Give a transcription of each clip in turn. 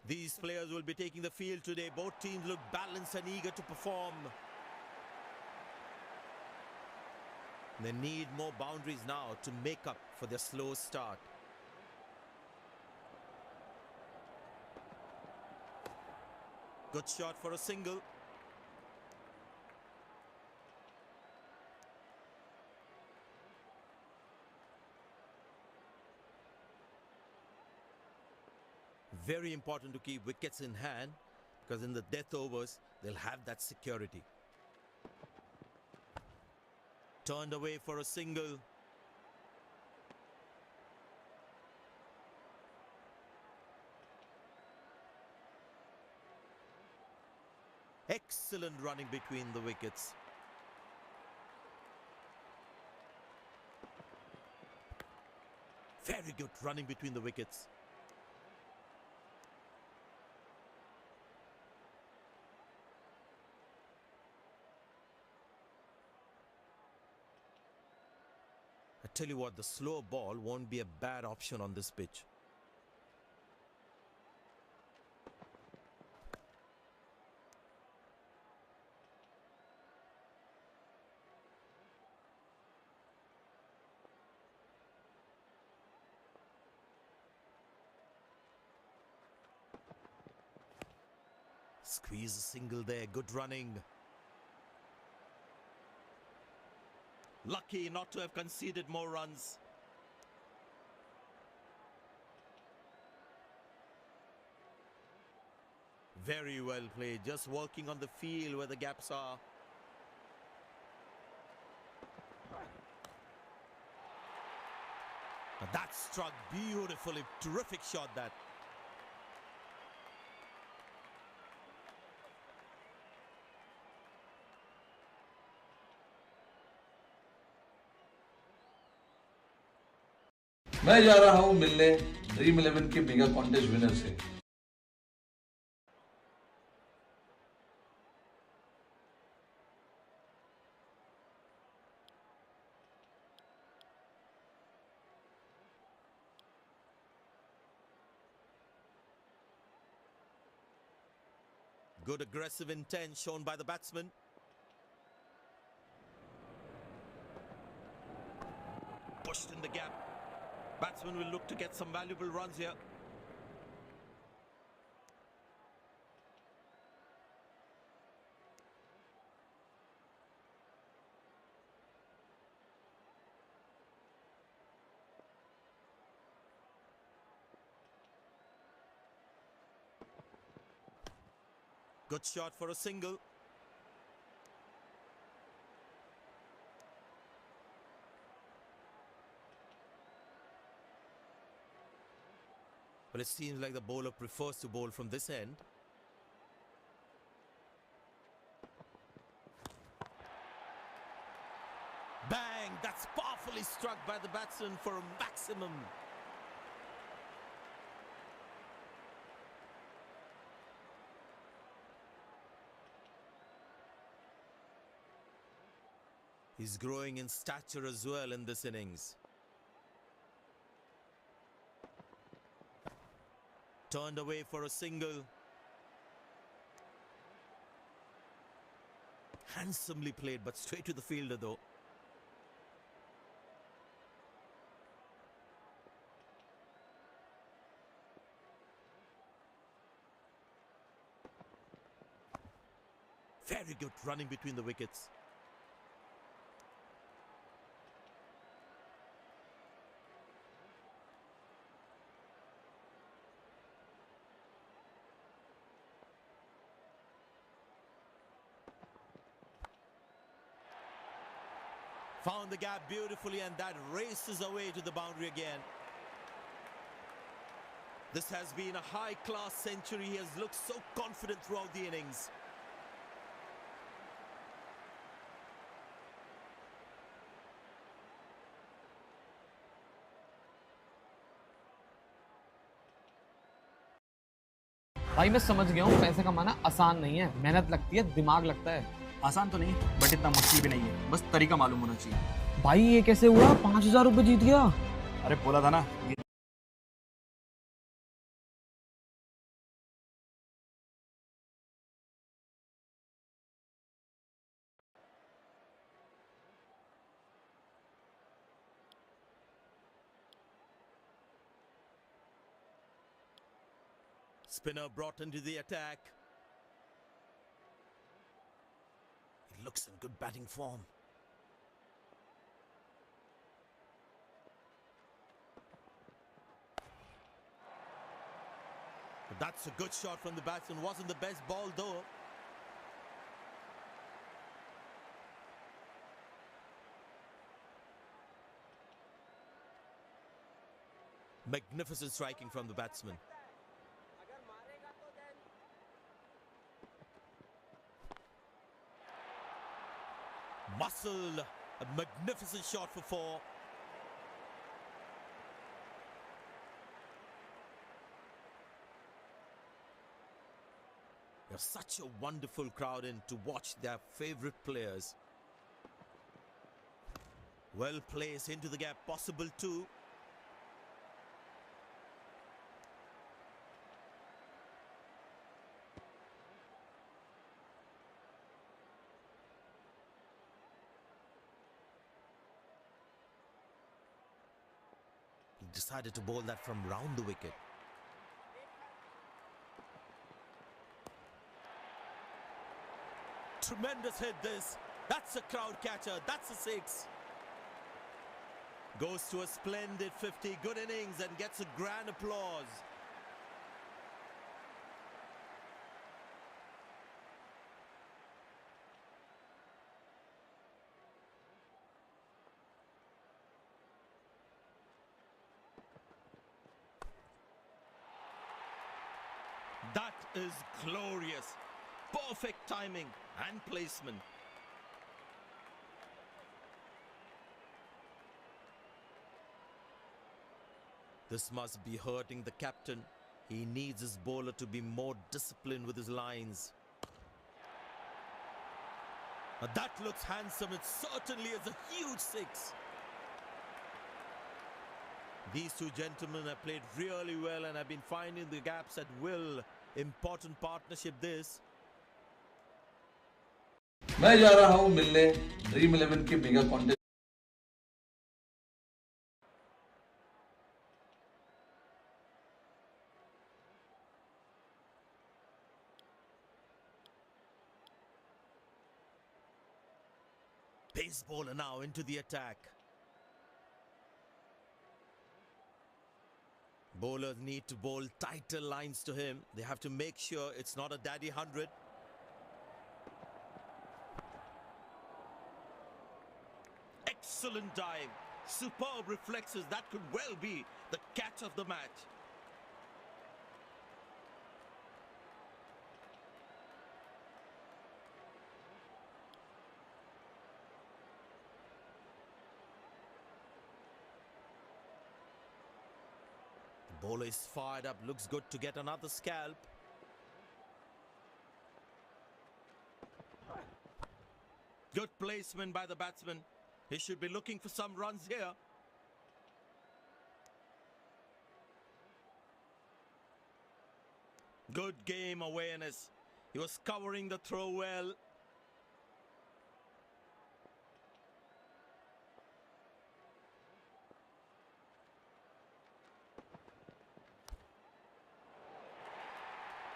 These players will be taking the field today. Both teams look balanced and eager to perform. They need more boundaries now to make up for their slow start. Good shot for a single. Very important to keep wickets in hand, because in the death overs, they'll have that security. Turned away for a single. Excellent running between the wickets. Very good running between the wickets. I tell you what, the slow ball won't be a bad option on this pitch. Squeeze a single there, good running. Lucky not to have conceded more runs. Very well played, just working on the field where the gaps are. That struck beautifully, terrific shot that. मैं जा रहा हूं मिलने dream 11 के mega contest winner से। Good aggressive intent shown by the batsman. Pushed in the gap. Batsman will look to get some valuable runs here. Good shot for a single. But it seems like the bowler prefers to bowl from this end. Bang! That's powerfully struck by the batsman for a maximum. He's growing in stature as well in this innings. Turned away for a single. Handsomely played, but straight to the fielder though. Very good running between the wickets. Found the gap beautifully, and that races away to the boundary again. This has been a high-class century. He has looked so confident throughout the innings. भाई मैं समझ गया हूँ, पैसे कमाना आसान नहीं है, मेहनत लगती है, दिमाग लगता है। आसान तो नहीं बट इतना मुश्किल भी नहीं है, बस तरीका मालूम होना चाहिए। भाई ये कैसे हुआ? 5000 रुपए जीत गया। अरे बोला था ना। Spinner brought into the attack. He looks in good batting form. But that's a good shot from the batsman. Wasn't the best ball though. Magnificent striking from the batsman. Muscle, a magnificent shot for 4. There's such a wonderful crowd in to watch their favorite players. Well placed into the gap, possible too. He decided to bowl that from round the wicket. Tremendous hit this. That's a crowd catcher. That's a 6. Goes to a splendid 50. Good innings and gets a grand applause. That is glorious. Perfect timing and placement. This must be hurting the captain. He needs his bowler to be more disciplined with his lines. Now that looks handsome. It certainly is a huge 6. These two gentlemen have played really well and have been finding the gaps at will. Important partnership this. मैं जा रहा हूं मिलने dream 11 के mega contest. Pace bowler now into the attack. Bowlers need to bowl tighter lines to him. They have to make sure it's not a daddy 100. Excellent dive. Superb reflexes. That could well be the catch of the match. The bowler is fired up. Looks good to get another scalp. Good placement by the batsman. He should be looking for some runs here. Good game awareness. He was covering the throw well.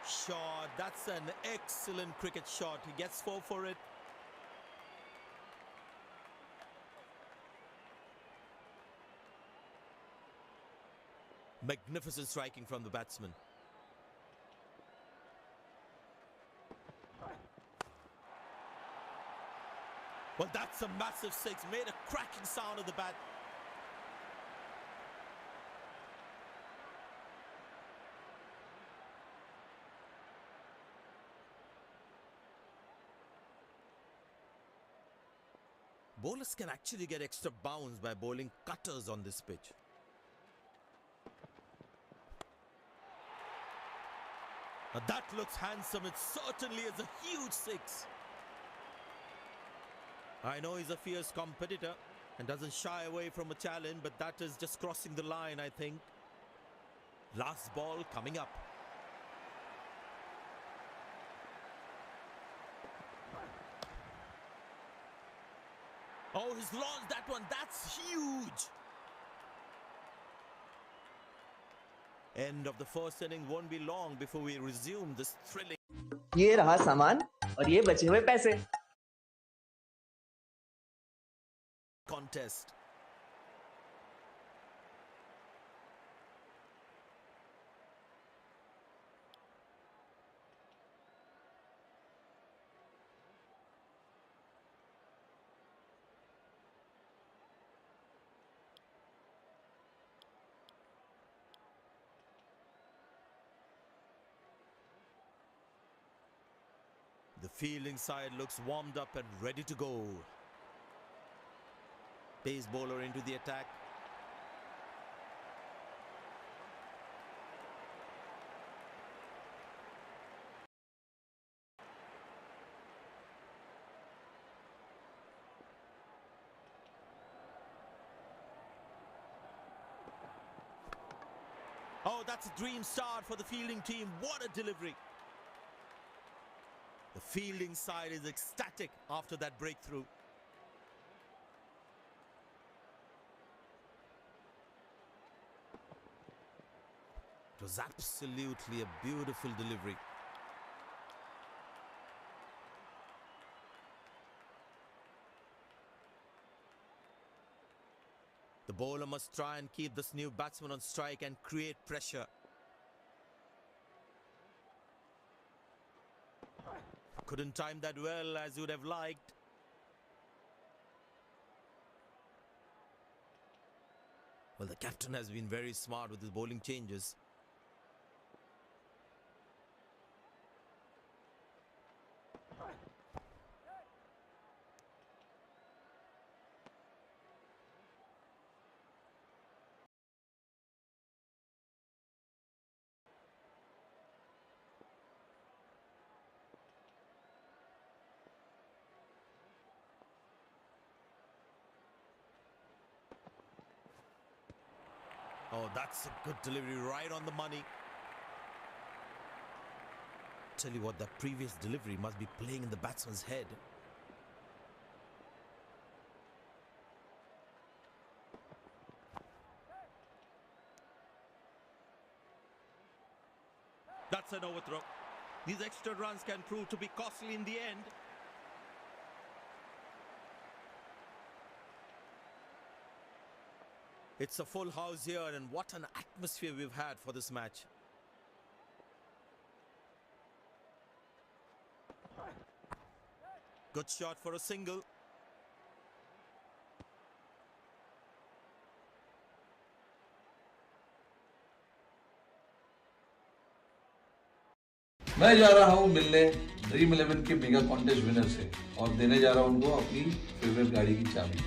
Shot. That's an excellent cricket shot. He gets 4 for it. Magnificent striking from the batsman. Well, that's a massive 6. Made a cracking sound of the bat. Bowlers can actually get extra bounce by bowling cutters on this pitch. Now that looks handsome. It certainly is a huge 6. I know he's a fierce competitor and doesn't shy away from a challenge, but that is just crossing the line, I think. Last ball coming up. Oh, he's launched that one. That's huge. End of the first inning won't be long before we resume this thrilling ये रहा सामान और ये बचे हुए पैसे। contest. The fielding side looks warmed up and ready to go. Pace bowler into the attack. Oh, that's a dream start for the fielding team. What a delivery. The fielding side is ecstatic after that breakthrough. It was absolutely a beautiful delivery. The bowler must try and keep this new batsman on strike and create pressure. Couldn't time that well as you would have liked. Well, the captain has been very smart with his bowling changes. Oh, that's a good delivery, right on the money. Tell you what, that previous delivery must be playing in the batsman's head. That's an overthrow. These extra runs can prove to be costly in the end. It's a full house here, and what an atmosphere we've had for this match. Good shot for a single. मैं जा रहा हूँ मिलने dream 11 के mega contest winner से और देने जा रहा हूँ उनको अपनी फेवरेट गाड़ी की चाबी।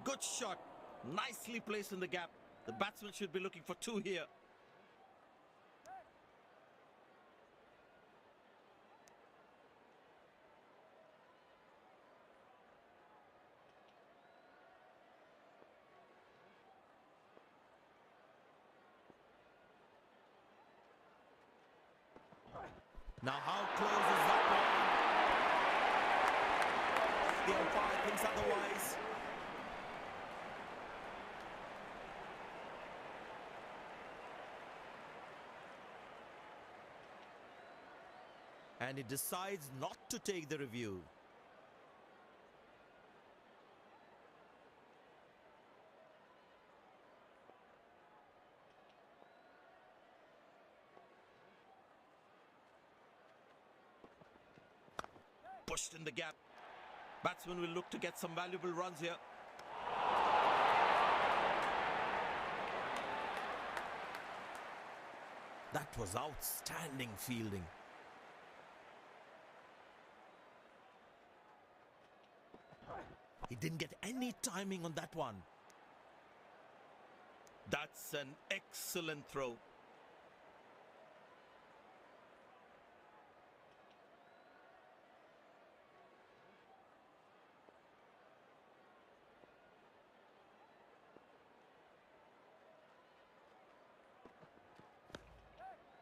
Good shot. Nicely placed in the gap. The batsman should be looking for two here. Now how close is that one? The umpire thinks otherwise. And he decides not to take the review. Pushed in the gap. Batsman will look to get some valuable runs here. That was outstanding fielding. He didn't get any timing on that one. That's an excellent throw.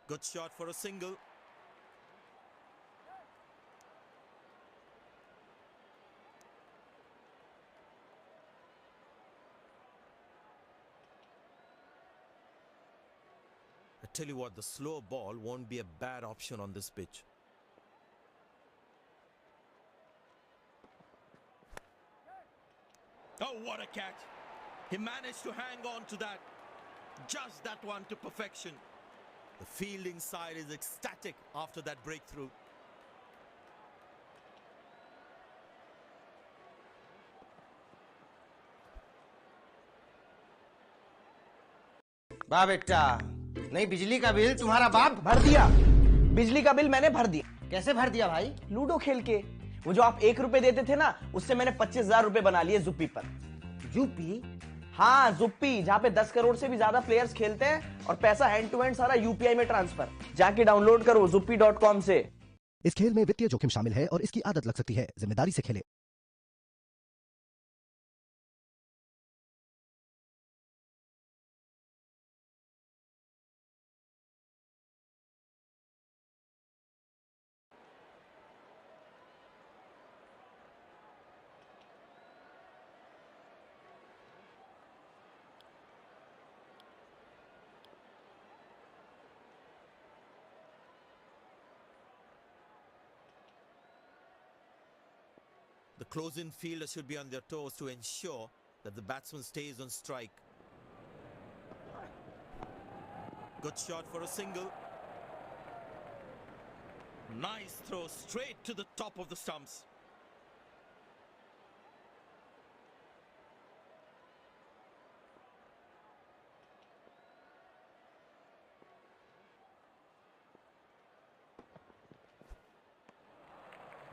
Good shot for a single. I tell you what, the slow ball won't be a bad option on this pitch. Oh, what a catch! He managed to hang on to that. Just that one to perfection. The fielding side is ecstatic after that breakthrough. वाह बेटा, नहीं बिजली का bill तुम्हारा बाप भर दिया। बिजली का बिल मैंने भर दिया। कैसे भर दिया भाई? लूडो खेल के। वो जो आप 1 रुपए देते थे ना, उससे मैंने 25,000 रुपए बना लिए जुप्पी पर। यूपी? हाँ, जुप्पी, जहाँ पे 10 करोड़ से भी ज्यादा प्लेयर्स खेलते हैं और पैसा हैंड टू हैंड सारा यूपीआई में ट्रांसफर। जाके डाउनलोड करो zuppy.com से। इस खेल में वित्तीय जोखिम शामिल है और इसकी आदत लग सकती है। जिम्मेदारी से खेलें। The close-in fielder should be on their toes to ensure that the batsman stays on strike. Good shot for a single. Nice throw straight to the top of the stumps.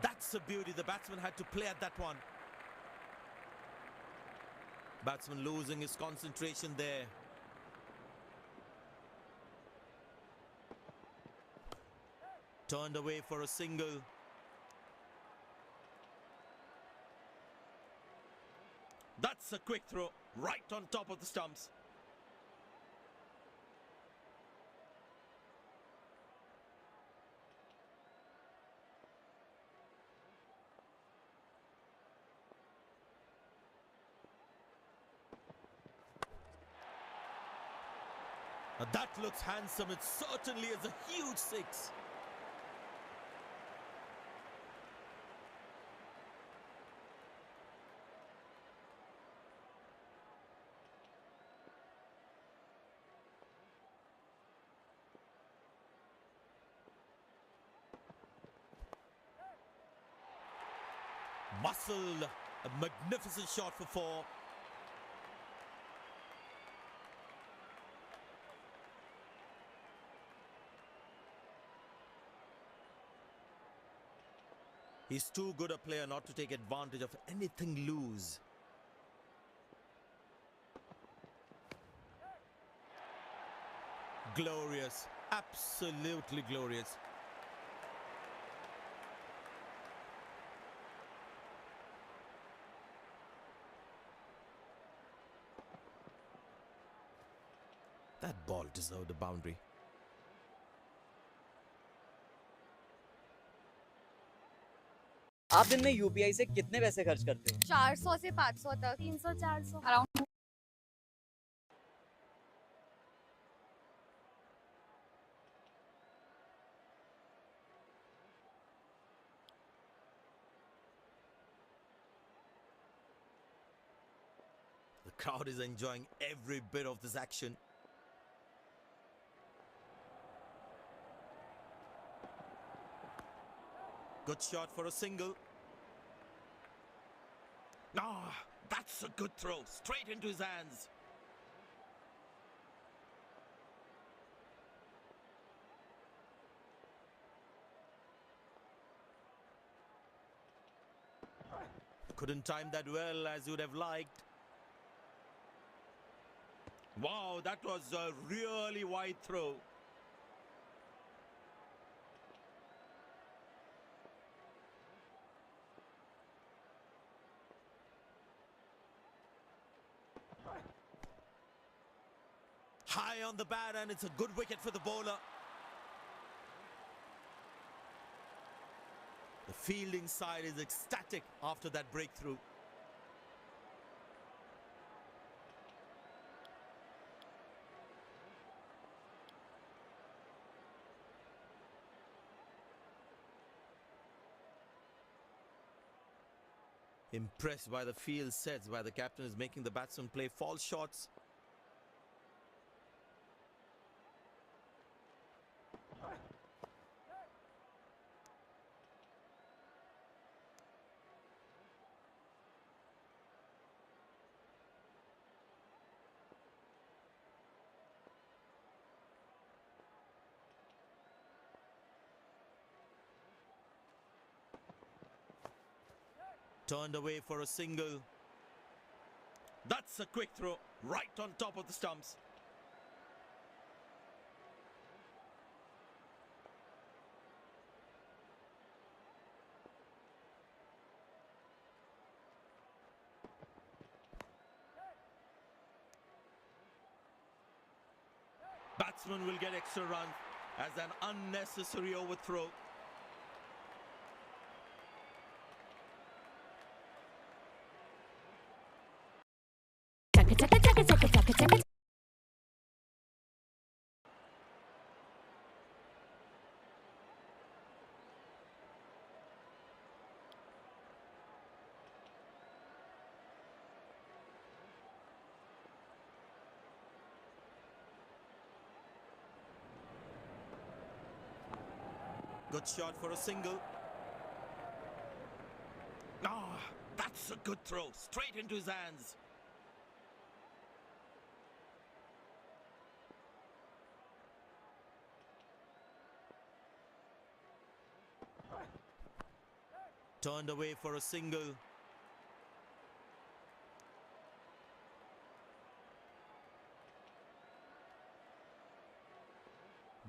That's a beauty. The batsman had to play at that one. Batsman losing his concentration there. Turned away for a single. That's a quick throw right on top of the stumps. Now that looks handsome. It certainly is a huge six. Muscle, a magnificent shot for four. He's too good a player not to take advantage of anything loose. Glorious, absolutely glorious. That ball deserved a boundary. आप दिन में UPI से कितने पैसे खर्च करते हो? 400 से 500 तक, 300 400 around. The crowd is enjoying every bit of this action. Good shot for a single. Ah, that's a good throw. Straight into his hands. Couldn't time that well as you would have liked. Wow, that was a really wide throw. High on the bat, and it's a good wicket for the bowler. The fielding side is ecstatic after that breakthrough. Impressed by the field sets, by the captain is making the batsman play false shots. Turned away for a single. That's a quick throw, right on top of the stumps. Batsman will get extra runs as an unnecessary overthrow. Good shot for a single. Ah, that's a good throw, straight into his hands. Turned away for a single.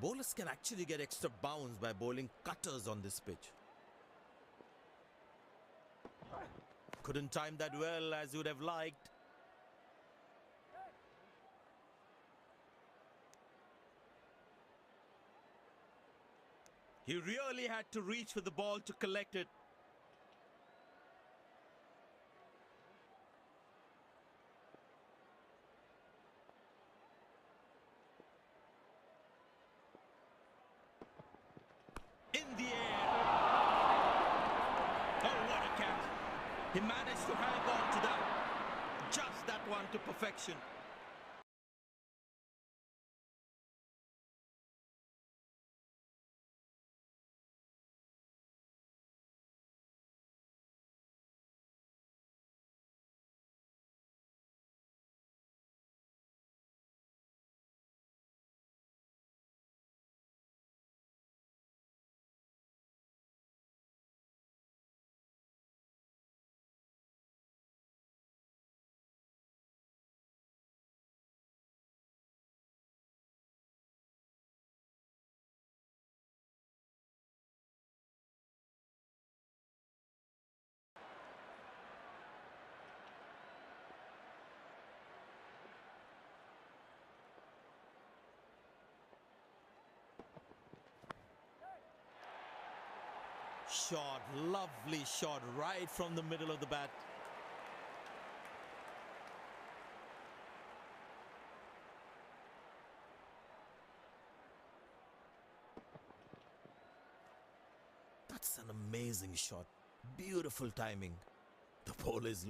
Bowlers can actually get extra bounce by bowling cutters on this pitch. Couldn't time that well as you would have liked. He really had to reach for the ball to collect it. In the air. Oh, what a catch. He managed to hang on to that. Just that one to perfection. Shot, lovely shot right from the middle of the bat. That's an amazing shot. Beautiful timing. The ball is